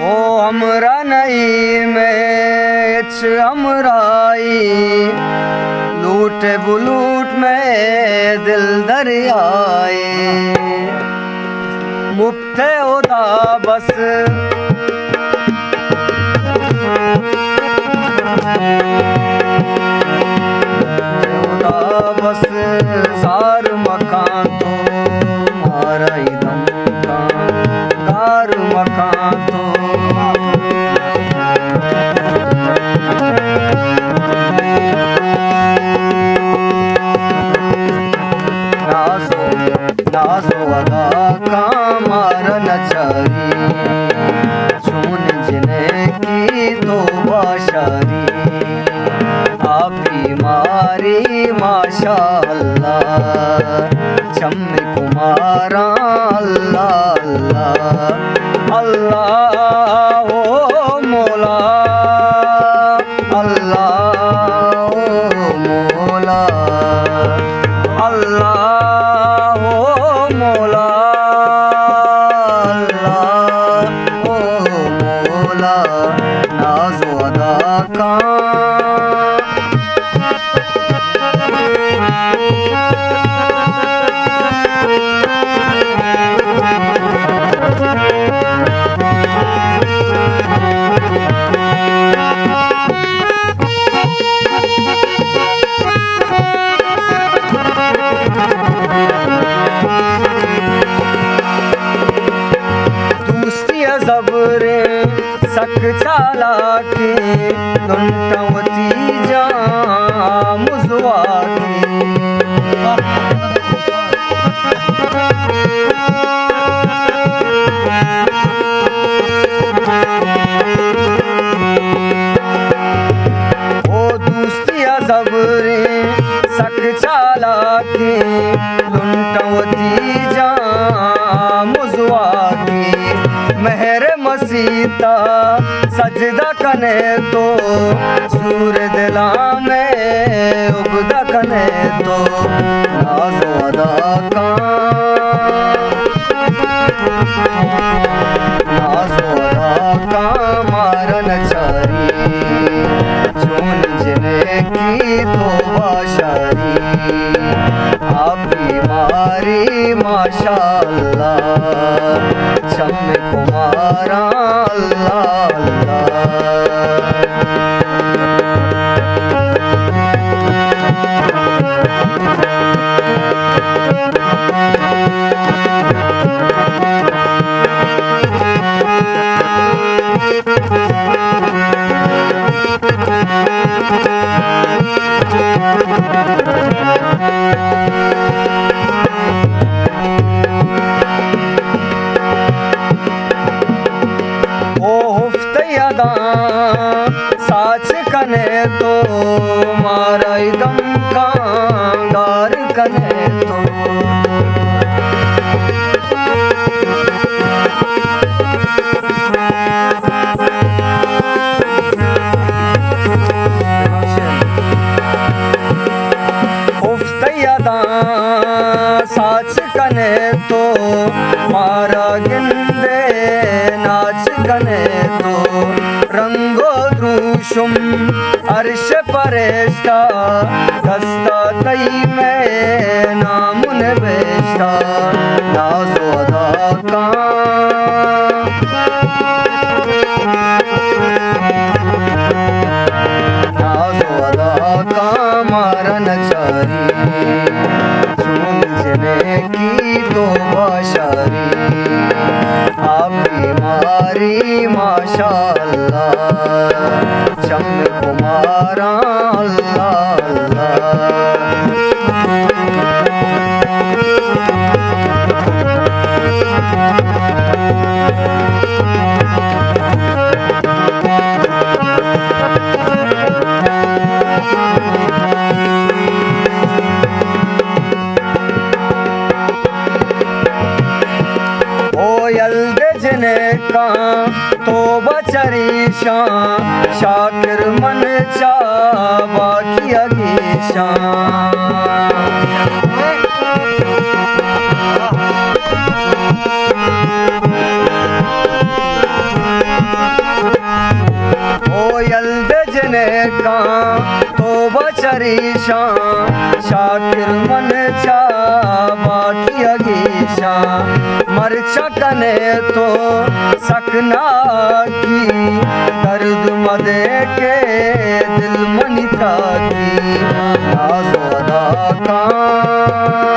ओ हमरा नहीं में हमराई लूट बुलूट में दिल दरियाए मुफ्ते होता बस होता बस सार मकान तो मारा ही दम का दार मकान तो नासो अदा का मारा नचारी चून जिने की तो बाशारी आपी मारी माशा अल्लाह चम्मे कुमारा अल्लाह अल्लाह अल्लाह ओ मौला अल्लाह ओ मौला अल्लाह ओ मौला अल्लाह ओ मौला नाज़ो अदा का ज़बरे सक चाला के लुंटवती जा मुज़वा के ओ दूस्तिया ज़बरे सक चाला के लुंटवती जा मुज़वा के मेहर मसीता सजदा कने तो सूर दिला में उगदा कने तो नाज़ो अदा का नाज़ो अदा का मारा नचारी चून जिने की तो बाशारी आपकी मारी माशा अल्लाह चम्मे कुमारा अल्लाह अल्लाह साच कने तो मारा दम का गार कने तो उफ्तयादा साच कने तो मारा गिंदे नाच कने तो रंगो द्रुशुम अर्श परेश्ता दस्ता तई में नामुन बेश्ता नाज़ो अदा का नाज़ो अदा का मारा नचारी चून जिने की तो बाशारी आपकी मारी माशा अल्लाह चम्मे कुमारा अल्लाह अल्लाह का तो बचरीशा शाकिर मन चा बाकी अगीशा शरीशा शाकिर मन चा बाकी अगीशा मरचा कने तो सकना की दर्द मदे के दिल मनी था की नाज़ अदा का